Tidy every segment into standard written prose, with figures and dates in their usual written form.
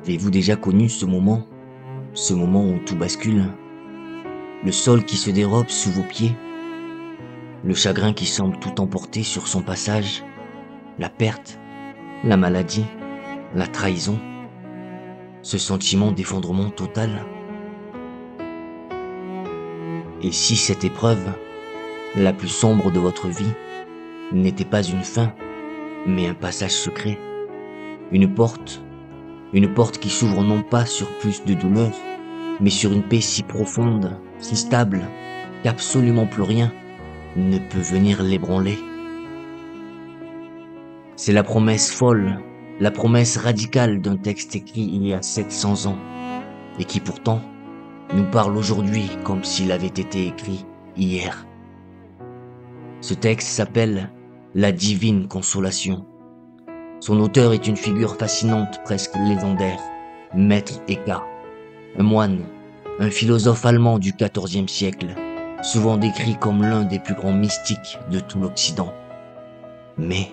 Avez-vous déjà connu ce moment où tout bascule, le sol qui se dérobe sous vos pieds, le chagrin qui semble tout emporter sur son passage, la perte, la maladie, la trahison, ce sentiment d'effondrement total? Et si cette épreuve, la plus sombre de votre vie, n'était pas une fin, mais un passage secret, une porte qui s'ouvre non pas sur plus de douleur, mais sur une paix si profonde, si stable, qu'absolument plus rien ne peut venir l'ébranler. C'est la promesse folle, la promesse radicale d'un texte écrit il y a 700 ans, et qui pourtant nous parle aujourd'hui comme s'il avait été écrit hier. Ce texte s'appelle La Divine Consolation. Son auteur est une figure fascinante, presque légendaire, Maître Eckhart, un moine, un philosophe allemand du XIVe siècle, souvent décrit comme l'un des plus grands mystiques de tout l'Occident. Mais,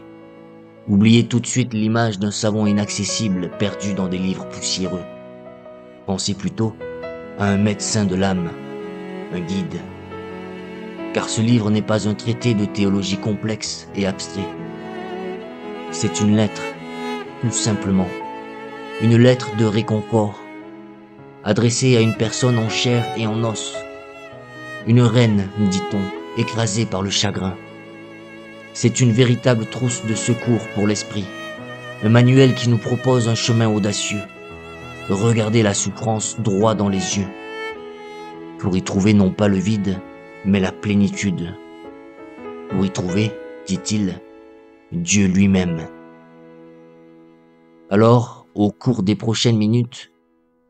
oubliez tout de suite l'image d'un savant inaccessible perdu dans des livres poussiéreux. Pensez plutôt à un médecin de l'âme, un guide. Car ce livre n'est pas un traité de théologie complexe et abstrait. C'est une lettre, tout simplement. Une lettre de réconfort, adressée à une personne en chair et en os. Une reine, dit-on, écrasée par le chagrin. C'est une véritable trousse de secours pour l'esprit. Un manuel qui nous propose un chemin audacieux. Regarder la souffrance droit dans les yeux. Pour y trouver non pas le vide, mais la plénitude. Pour y trouver, dit-il, Dieu lui-même. Alors, au cours des prochaines minutes,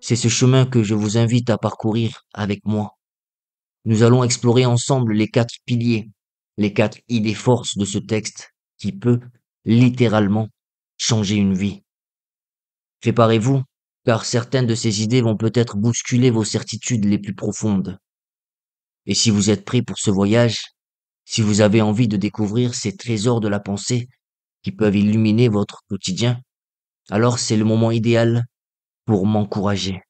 c'est ce chemin que je vous invite à parcourir avec moi. Nous allons explorer ensemble les 4 piliers, les 4 idées forces de ce texte qui peut, littéralement, changer une vie. Préparez-vous, car certaines de ces idées vont peut-être bousculer vos certitudes les plus profondes. Et si vous êtes prêts pour ce voyage, si vous avez envie de découvrir ces trésors de la pensée qui peuvent illuminer votre quotidien, alors c'est le moment idéal pour m'encourager.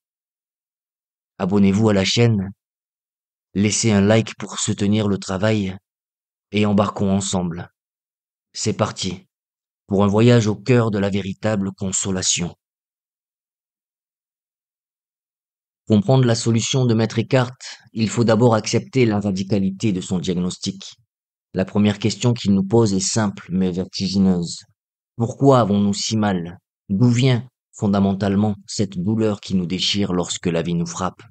Abonnez-vous à la chaîne, laissez un like pour soutenir le travail et embarquons ensemble. C'est parti pour un voyage au cœur de la véritable consolation. Pour comprendre la solution de Maître Eckhart, il faut d'abord accepter la radicalité de son diagnostic. La première question qu'il nous pose est simple mais vertigineuse. Pourquoi avons-nous si mal? D'où vient, fondamentalement, cette douleur qui nous déchire lorsque la vie nous frappe?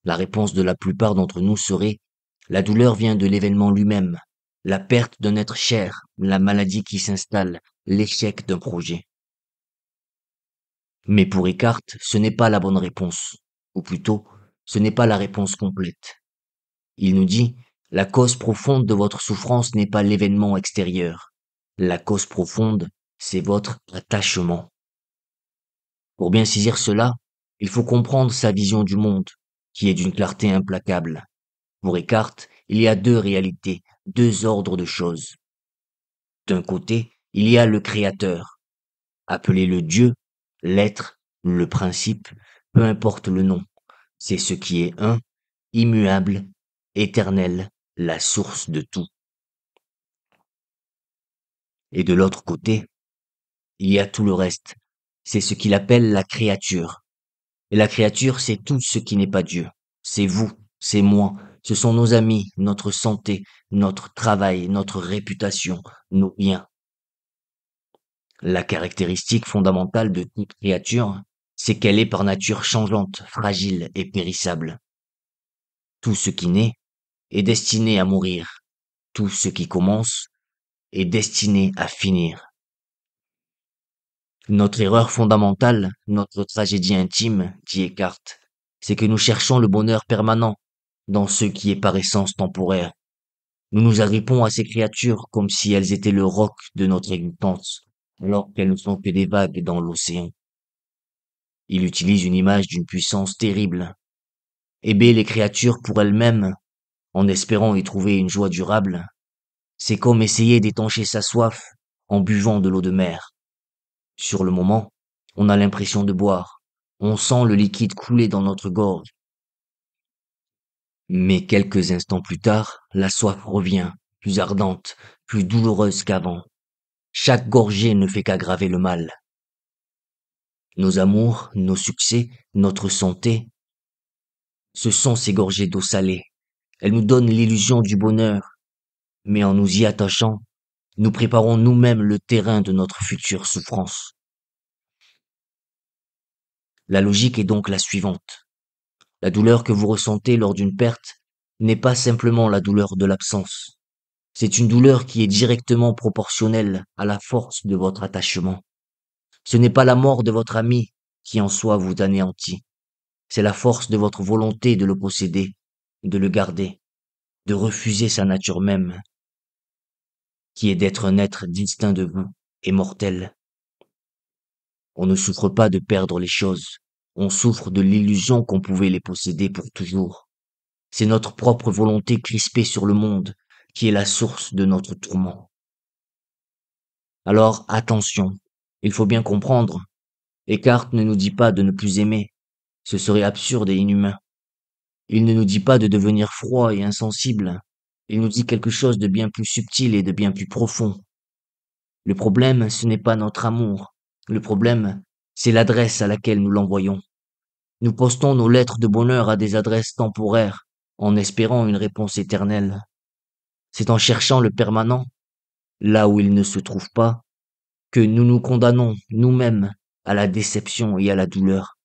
La réponse de la plupart d'entre nous serait: la douleur vient de l'événement lui-même, la perte d'un être cher, la maladie qui s'installe, l'échec d'un projet. Mais pour Eckhart, ce n'est pas la bonne réponse, ou plutôt, ce n'est pas la réponse complète. Il nous dit: la cause profonde de votre souffrance n'est pas l'événement extérieur. La cause profonde, c'est votre attachement. Pour bien saisir cela, il faut comprendre sa vision du monde, qui est d'une clarté implacable. Pour Eckhart, il y a 2 réalités, 2 ordres de choses. D'un côté, il y a le Créateur, appelez-le Dieu, l'être, le principe, peu importe le nom. C'est ce qui est un, immuable, éternel, la source de tout. Et de l'autre côté, il y a tout le reste. C'est ce qu'il appelle la créature. Et la créature, c'est tout ce qui n'est pas Dieu. C'est vous, c'est moi, ce sont nos amis, notre santé, notre travail, notre réputation, nos biens. La caractéristique fondamentale de toute créature, c'est qu'elle est par nature changeante, fragile et périssable. Tout ce qui naît est destiné à mourir. Tout ce qui commence est destiné à finir. Notre erreur fondamentale, notre tragédie intime, dit Eckhart, c'est que nous cherchons le bonheur permanent dans ce qui est par essence temporaire. Nous nous agrippons à ces créatures comme si elles étaient le roc de notre existence, alors qu'elles ne sont que des vagues dans l'océan. Il utilise une image d'une puissance terrible. Élever les créatures pour elles-mêmes, en espérant y trouver une joie durable, c'est comme essayer d'étancher sa soif en buvant de l'eau de mer. Sur le moment, On a l'impression de boire. On sent le liquide couler dans notre gorge. Mais quelques instants plus tard, la soif revient, plus ardente, plus douloureuse qu'avant. Chaque gorgée ne fait qu'aggraver le mal. Nos amours, nos succès, notre santé, ce sont ces gorgées d'eau salée. Elles nous donnent l'illusion du bonheur, mais en nous y attachant, nous préparons nous-mêmes le terrain de notre future souffrance. La logique est donc la suivante. La douleur que vous ressentez lors d'une perte n'est pas simplement la douleur de l'absence. C'est une douleur qui est directement proportionnelle à la force de votre attachement. Ce n'est pas la mort de votre ami qui en soi vous anéantit. C'est la force de votre volonté de le posséder, de le garder, de refuser sa nature même, qui est d'être un être distinct de vous et mortel. On ne souffre pas de perdre les choses, on souffre de l'illusion qu'on pouvait les posséder pour toujours. C'est notre propre volonté crispée sur le monde qui est la source de notre tourment. Alors attention, il faut bien comprendre, Eckhart ne nous dit pas de ne plus aimer, ce serait absurde et inhumain. Il ne nous dit pas de devenir froid et insensible, il nous dit quelque chose de bien plus subtil et de bien plus profond. Le problème, ce n'est pas notre amour, le problème, c'est l'adresse à laquelle nous l'envoyons. Nous postons nos lettres de bonheur à des adresses temporaires, en espérant une réponse éternelle. C'est en cherchant le permanent, là où il ne se trouve pas, que nous nous condamnons nous-mêmes à la déception et à la douleur.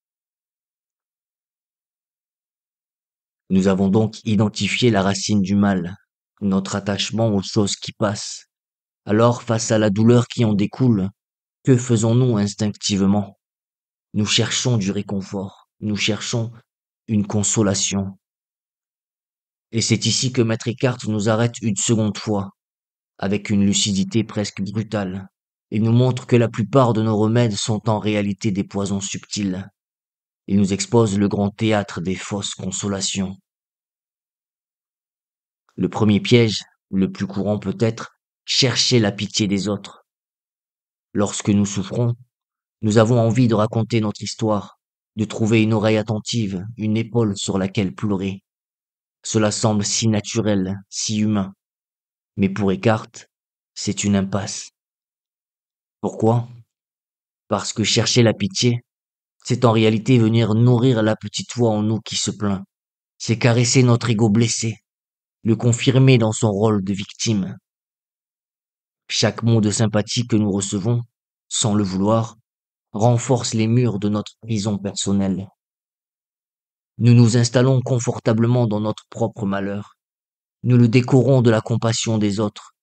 Nous avons donc identifié la racine du mal, notre attachement aux choses qui passent. Alors, face à la douleur qui en découle, que faisons-nous instinctivement? Nous cherchons du réconfort, nous cherchons une consolation. Et c'est ici que Maître Eckhart nous arrête une seconde fois, avec une lucidité presque brutale. Il nous montre que la plupart de nos remèdes sont en réalité des poisons subtils. Il nous expose le grand théâtre des fausses consolations. Le premier piège, le plus courant peut-être, chercher la pitié des autres. Lorsque nous souffrons, nous avons envie de raconter notre histoire, de trouver une oreille attentive, une épaule sur laquelle pleurer. Cela semble si naturel, si humain. Mais pour Eckhart, c'est une impasse. Pourquoi? Parce que chercher la pitié, c'est en réalité venir nourrir la petite voix en nous qui se plaint. C'est caresser notre ego blessé, le confirmer dans son rôle de victime. Chaque mot de sympathie que nous recevons, sans le vouloir, renforce les murs de notre prison personnelle. Nous nous installons confortablement dans notre propre malheur. Nous le décorons de la compassion des autres.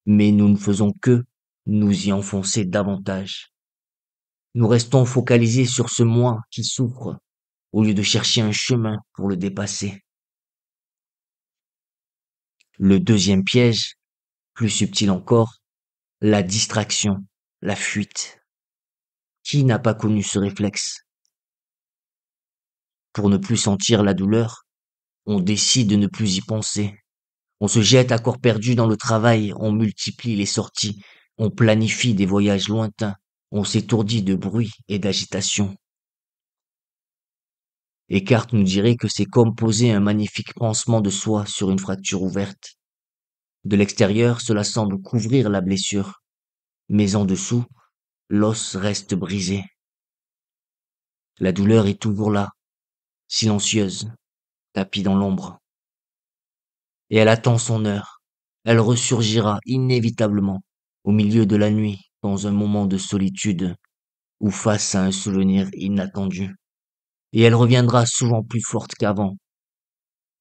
Mais nous ne faisons que nous y enfoncer davantage. Nous restons focalisés sur ce moi qui souffre, au lieu de chercher un chemin pour le dépasser. Le deuxième piège, plus subtil encore, la distraction, la fuite. Qui n'a pas connu ce réflexe? Pour ne plus sentir la douleur, on décide de ne plus y penser. On se jette à corps perdu dans le travail, on multiplie les sorties, on planifie des voyages lointains, on s'étourdit de bruit et d'agitation. Eckhart nous dirait que c'est comme poser un magnifique pansement de soie sur une fracture ouverte. De l'extérieur, cela semble couvrir la blessure, mais en dessous, l'os reste brisé. La douleur est toujours là, silencieuse, tapie dans l'ombre. Et elle attend son heure. Elle ressurgira inévitablement au milieu de la nuit, dans un moment de solitude ou face à un souvenir inattendu. Et elle reviendra souvent plus forte qu'avant.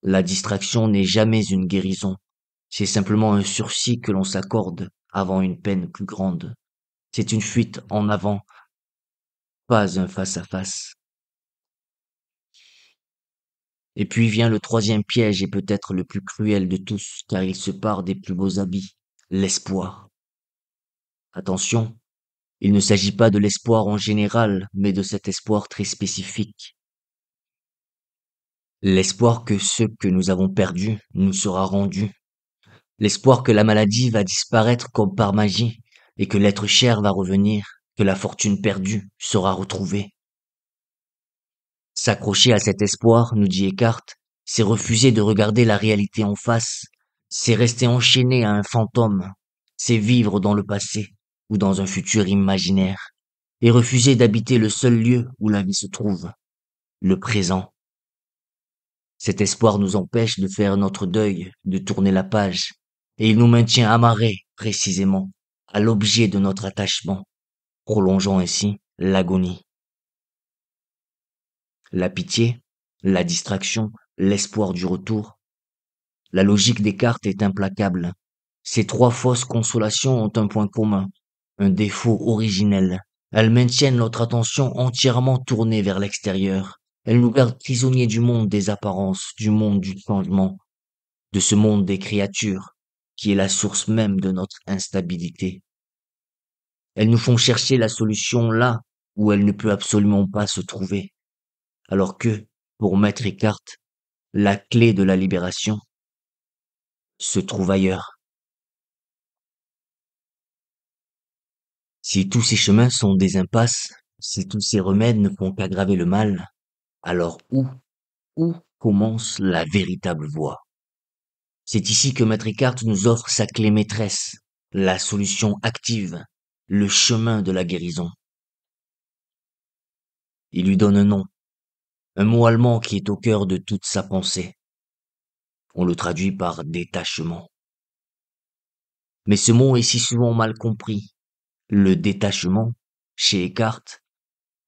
La distraction n'est jamais une guérison. C'est simplement un sursis que l'on s'accorde avant une peine plus grande. C'est une fuite en avant, pas un face-à-face. Et puis vient le troisième piège et peut-être le plus cruel de tous, car il se part des plus beaux habits, l'espoir. Attention, il ne s'agit pas de l'espoir en général, mais de cet espoir très spécifique. L'espoir que ce que nous avons perdu nous sera rendu. L'espoir que la maladie va disparaître comme par magie et que l'être cher va revenir, que la fortune perdue sera retrouvée. S'accrocher à cet espoir, nous dit Eckhart, c'est refuser de regarder la réalité en face, c'est rester enchaîné à un fantôme, c'est vivre dans le passé ou dans un futur imaginaire, et refuser d'habiter le seul lieu où la vie se trouve, le présent. Cet espoir nous empêche de faire notre deuil, de tourner la page, et il nous maintient amarrés, précisément, à l'objet de notre attachement, prolongeant ainsi l'agonie. La pitié, la distraction, l'espoir du retour. La logique des cartes est implacable. Ces trois fausses consolations ont un point commun, un défaut originel. Elles maintiennent notre attention entièrement tournée vers l'extérieur. Elles nous gardent prisonniers du monde des apparences, du monde du changement, de ce monde des créatures, qui est la source même de notre instabilité. Elles nous font chercher la solution là où elle ne peut absolument pas se trouver. Alors que, pour Maître Eckhart, la clé de la libération se trouve ailleurs. Si tous ces chemins sont des impasses, si tous ces remèdes ne font qu'aggraver le mal, alors où commence la véritable voie? C'est ici que Maître Eckhart nous offre sa clé maîtresse, la solution active, le chemin de la guérison. Il lui donne un mot allemand qui est au cœur de toute sa pensée. On le traduit par détachement. Mais ce mot est si souvent mal compris. Le détachement, chez Eckhart,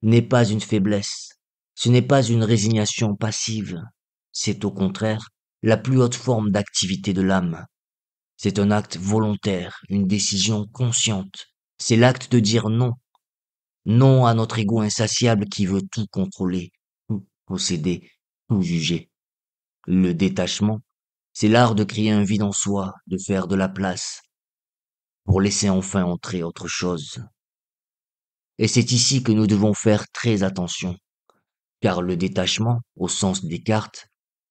n'est pas une faiblesse, ce n'est pas une résignation passive, c'est au contraire la plus haute forme d'activité de l'âme. C'est un acte volontaire, une décision consciente. C'est l'acte de dire non, non à notre ego insatiable qui veut tout contrôler, tout posséder, tout juger. Le détachement, c'est l'art de créer un vide en soi, de faire de la place, pour laisser enfin entrer autre chose. Et c'est ici que nous devons faire très attention, car le détachement, au sens des cartes,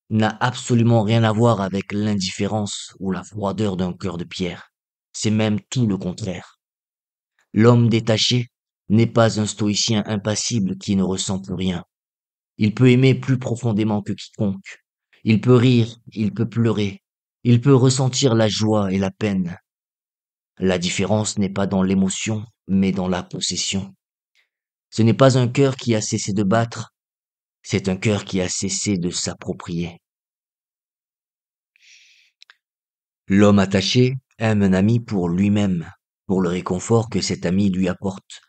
n'a absolument rien à voir avec l'indifférence ou la froideur d'un cœur de pierre. C'est même tout le contraire. L'homme détaché n'est pas un stoïcien impassible qui ne ressent plus rien. Il peut aimer plus profondément que quiconque. Il peut rire, il peut pleurer, il peut ressentir la joie et la peine. La différence n'est pas dans l'émotion, mais dans la possession. Ce n'est pas un cœur qui a cessé de battre, c'est un cœur qui a cessé de s'approprier. L'homme attaché aime un ami pour lui-même, pour le réconfort que cet ami lui apporte.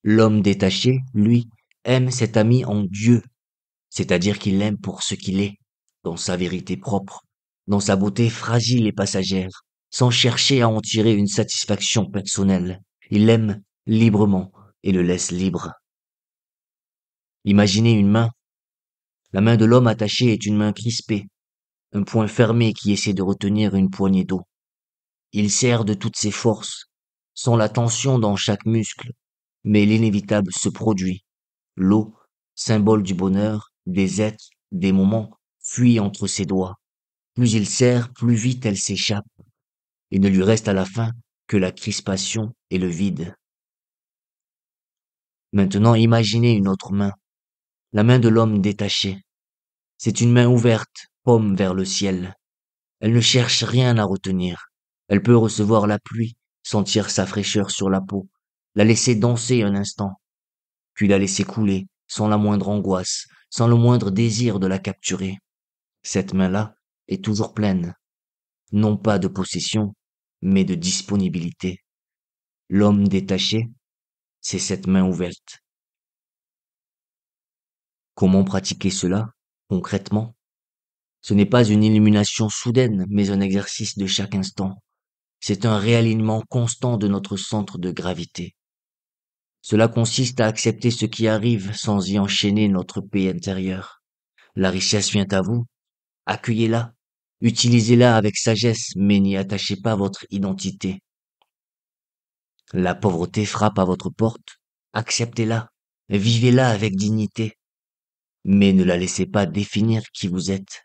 L'homme détaché, lui, aime cet ami en Dieu, c'est-à-dire qu'il l'aime pour ce qu'il est, dans sa vérité propre, dans sa beauté fragile et passagère, sans chercher à en tirer une satisfaction personnelle. Il l'aime librement et le laisse libre. Imaginez une main. La main de l'homme attaché est une main crispée, un poing fermé qui essaie de retenir une poignée d'eau. Il serre de toutes ses forces, sans la tension dans chaque muscle, mais l'inévitable se produit. L'eau, symbole du bonheur, des êtres, des moments, fuit entre ses doigts. Plus il serre, plus vite elle s'échappe. Il ne lui reste à la fin que la crispation et le vide. Maintenant imaginez une autre main, la main de l'homme détaché. C'est une main ouverte, paume vers le ciel. Elle ne cherche rien à retenir. Elle peut recevoir la pluie, sentir sa fraîcheur sur la peau, la laisser danser un instant, puis la laisser couler, sans la moindre angoisse, sans le moindre désir de la capturer. Cette main-là est toujours pleine, non pas de possession, mais de disponibilité. L'homme détaché, c'est cette main ouverte. Comment pratiquer cela, concrètement? Ce n'est pas une illumination soudaine, mais un exercice de chaque instant. C'est un réalignement constant de notre centre de gravité. Cela consiste à accepter ce qui arrive sans y enchaîner notre paix intérieure. La richesse vient à vous, accueillez-la, utilisez-la avec sagesse, mais n'y attachez pas votre identité. La pauvreté frappe à votre porte, acceptez-la, vivez-la avec dignité, mais ne la laissez pas définir qui vous êtes.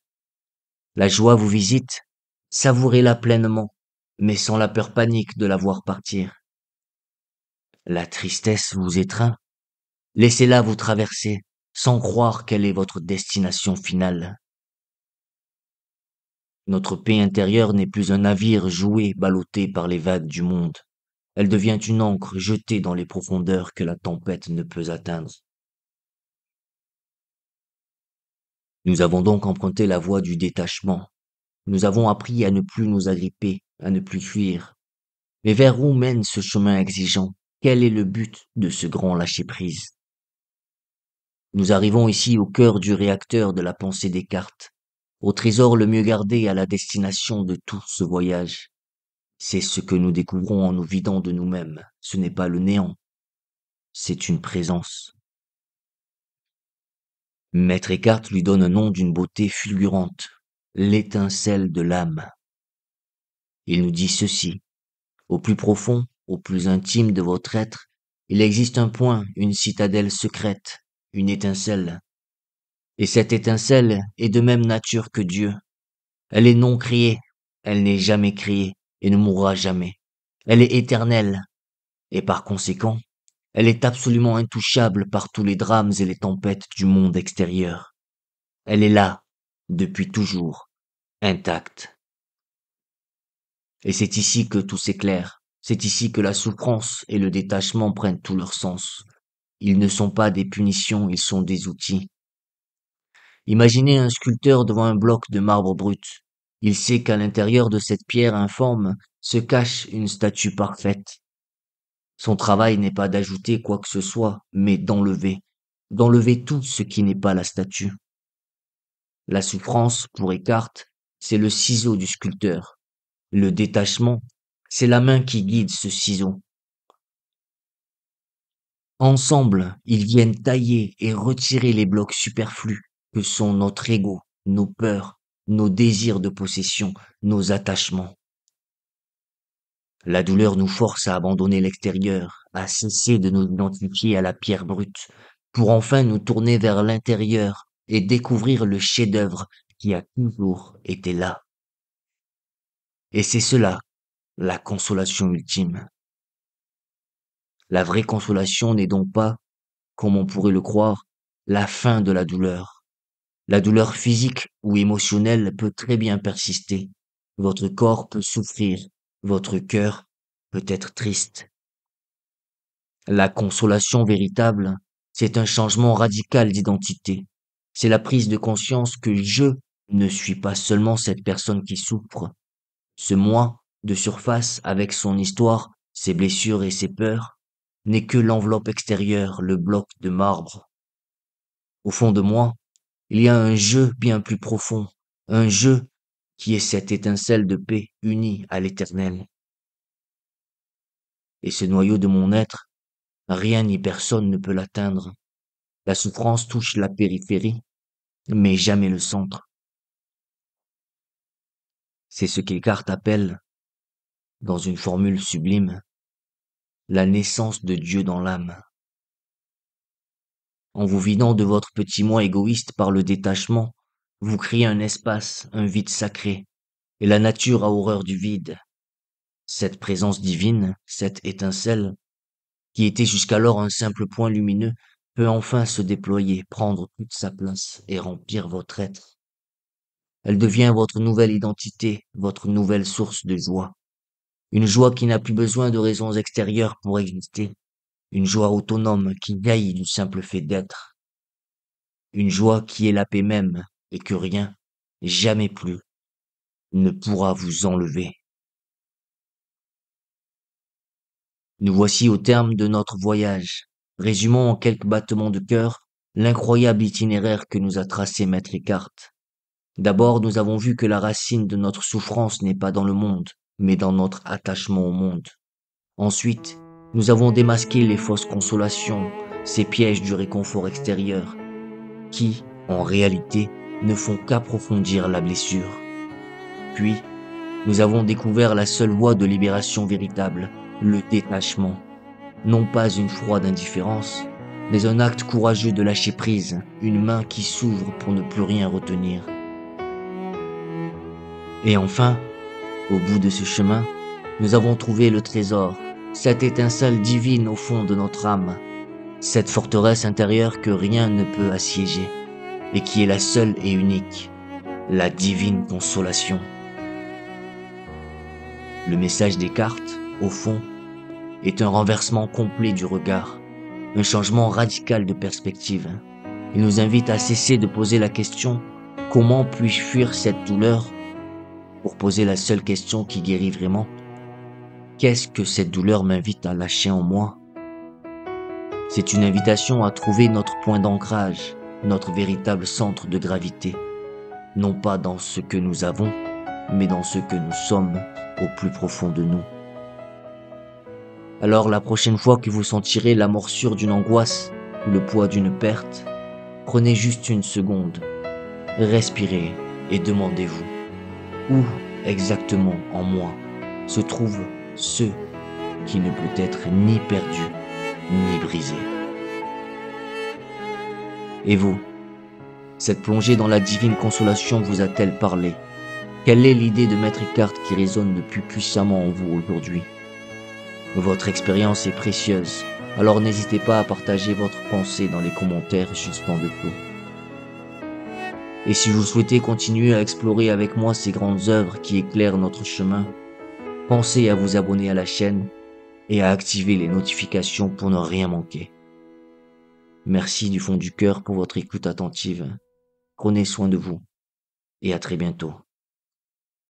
La joie vous visite, savourez-la pleinement, mais sans la peur panique de la voir partir. La tristesse vous étreint. Laissez-la vous traverser, sans croire quelle est votre destination finale. Notre paix intérieure n'est plus un navire joué, ballotté par les vagues du monde. Elle devient une ancre jetée dans les profondeurs que la tempête ne peut atteindre. Nous avons donc emprunté la voie du détachement. Nous avons appris à ne plus nous agripper, à ne plus fuir. Mais vers où mène ce chemin exigeant? Quel est le but de ce grand lâcher-prise? Nous arrivons ici au cœur du réacteur de la pensée des cartes, au trésor le mieux gardé, à la destination de tout ce voyage. C'est ce que nous découvrons en nous vidant de nous-mêmes. Ce n'est pas le néant, c'est une présence. Maître Eckhart lui donne un nom d'une beauté fulgurante, l'étincelle de l'âme. Il nous dit ceci: au plus profond, au plus intime de votre être, il existe un point, une citadelle secrète, une étincelle. Et cette étincelle est de même nature que Dieu. Elle est non créée, elle n'est jamais créée et ne mourra jamais. Elle est éternelle et par conséquent, elle est absolument intouchable par tous les drames et les tempêtes du monde extérieur. Elle est là, depuis toujours, intacte. Et c'est ici que tout s'éclaire. C'est ici que la souffrance et le détachement prennent tout leur sens. Ils ne sont pas des punitions, ils sont des outils. Imaginez un sculpteur devant un bloc de marbre brut. Il sait qu'à l'intérieur de cette pierre informe se cache une statue parfaite. Son travail n'est pas d'ajouter quoi que ce soit, mais d'enlever tout ce qui n'est pas la statue. La souffrance, pour Eckhart, c'est le ciseau du sculpteur. Le détachement, c'est la main qui guide ce ciseau. Ensemble, ils viennent tailler et retirer les blocs superflus que sont notre ego, nos peurs, nos désirs de possession, nos attachements. La douleur nous force à abandonner l'extérieur, à cesser de nous identifier à la pierre brute, pour enfin nous tourner vers l'intérieur et découvrir le chef-d'œuvre qui a toujours été là. Et c'est cela, la consolation ultime. La vraie consolation n'est donc pas, comme on pourrait le croire, la fin de la douleur. La douleur physique ou émotionnelle peut très bien persister. Votre corps peut souffrir, votre cœur peut être triste. La consolation véritable, c'est un changement radical d'identité. C'est la prise de conscience que je ne suis pas seulement cette personne qui souffre. Ce moi, de surface, avec son histoire, ses blessures et ses peurs, n'est que l'enveloppe extérieure, le bloc de marbre. Au fond de moi, il y a un je bien plus profond, un je qui est cette étincelle de paix unie à l'éternel. Et ce noyau de mon être, rien ni personne ne peut l'atteindre. La souffrance touche la périphérie, mais jamais le centre. C'est ce qu'Eckhart appelle, dans une formule sublime, la naissance de Dieu dans l'âme. En vous vidant de votre petit moi égoïste par le détachement, vous créez un espace, un vide sacré, et la nature a horreur du vide. Cette présence divine, cette étincelle, qui était jusqu'alors un simple point lumineux, peut enfin se déployer, prendre toute sa place et remplir votre être. Elle devient votre nouvelle identité, votre nouvelle source de joie. Une joie qui n'a plus besoin de raisons extérieures pour exister. Une joie autonome qui jaillit du simple fait d'être. Une joie qui est la paix même et que rien, jamais plus, ne pourra vous enlever. Nous voici au terme de notre voyage. Résumons en quelques battements de cœur l'incroyable itinéraire que nous a tracé Maître Eckhart. D'abord, nous avons vu que la racine de notre souffrance n'est pas dans le monde, mais dans notre attachement au monde. Ensuite, nous avons démasqué les fausses consolations, ces pièges du réconfort extérieur, qui, en réalité, ne font qu'approfondir la blessure. Puis, nous avons découvert la seule voie de libération véritable, le détachement. Non pas une froide indifférence, mais un acte courageux de lâcher prise, une main qui s'ouvre pour ne plus rien retenir. Et enfin, au bout de ce chemin, nous avons trouvé le trésor, cette étincelle divine au fond de notre âme, cette forteresse intérieure que rien ne peut assiéger, et qui est la seule et unique, la divine consolation. Le message des cartes, au fond, est un renversement complet du regard, un changement radical de perspective. Il nous invite à cesser de poser la question « Comment puis-je fuir cette douleur ?» pour poser la seule question qui guérit vraiment. Qu'est-ce que cette douleur m'invite à lâcher en moi? C'est une invitation à trouver notre point d'ancrage, notre véritable centre de gravité, non pas dans ce que nous avons, mais dans ce que nous sommes au plus profond de nous. Alors la prochaine fois que vous sentirez la morsure d'une angoisse ou le poids d'une perte, prenez juste une seconde, respirez et demandez-vous, où exactement en moi se trouve ce qui ne peut être ni perdu ni brisé. Et vous, cette plongée dans la divine consolation vous a-t-elle parlé? Quelle est l'idée de Maître Eckhart qui résonne le plus puissamment en vous aujourd'hui? Votre expérience est précieuse, alors n'hésitez pas à partager votre pensée dans les commentaires juste en dessous. Et si vous souhaitez continuer à explorer avec moi ces grandes œuvres qui éclairent notre chemin, pensez à vous abonner à la chaîne et à activer les notifications pour ne rien manquer. Merci du fond du cœur pour votre écoute attentive. Prenez soin de vous et à très bientôt.